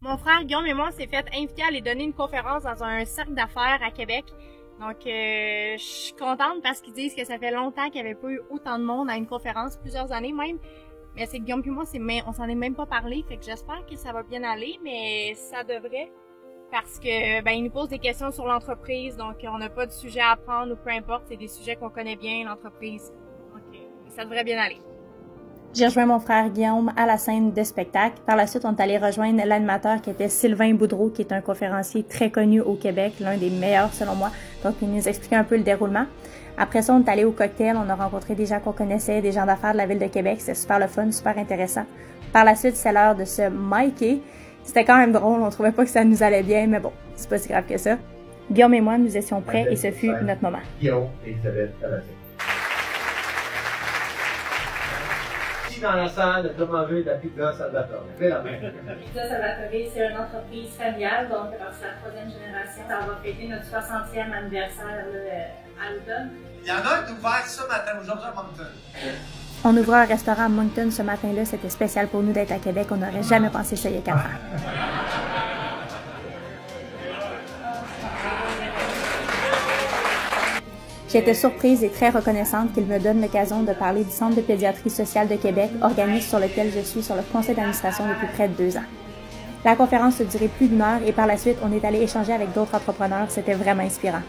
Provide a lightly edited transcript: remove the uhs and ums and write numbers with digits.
Mon frère Guillaume et moi, on s'est fait inviter à aller donner une conférence dans un cercle d'affaires à Québec. Donc, je suis contente parce qu'ils disent que ça fait longtemps qu'il n'y avait pas eu autant de monde à une conférence, plusieurs années même. Mais c'est que Guillaume et moi, on s'en est même pas parlé, fait que j'espère que ça va bien aller, mais ça devrait. Parce que, ils nous posent des questions sur l'entreprise, donc on n'a pas de sujet à apprendre ou peu importe, c'est des sujets qu'on connaît bien, l'entreprise. Donc, ça devrait bien aller. J'ai rejoint mon frère Guillaume à la scène de spectacle. Par la suite, on est allé rejoindre l'animateur qui était Sylvain Boudreau, qui est un conférencier très connu au Québec, l'un des meilleurs selon moi. Donc, il nous expliquait un peu le déroulement. Après ça, on est allé au cocktail. On a rencontré des gens qu'on connaissait, des gens d'affaires de la ville de Québec. C'était super le fun, super intéressant. Par la suite, c'est l'heure de se micer. C'était quand même drôle. On trouvait pas que ça nous allait bien, mais bon, c'est pas si grave que ça. Guillaume et moi, nous étions prêts et ce fut notre moment. Guillaume et Isabelle Tabasset. Dans la salle, de manger de la pizza Salvatore. Levez la main. Pizza Salvatore, c'est une entreprise familiale, donc c'est la troisième génération. On va fêter notre 60e anniversaire à l'automne. Il y en a qui ont ouvert ce matin, aujourd'hui à Moncton. On ouvrait un restaurant à Moncton ce matin-là. C'était spécial pour nous d'être à Québec. On n'aurait jamais pensé ça il y a 4 ans. J'étais surprise et très reconnaissante qu'il me donne l'occasion de parler du Centre de pédiatrie sociale de Québec, organisme sur lequel je suis sur le conseil d'administration depuis près de 2 ans. La conférence a duré plus d'1 heure et par la suite, on est allé échanger avec d'autres entrepreneurs. C'était vraiment inspirant.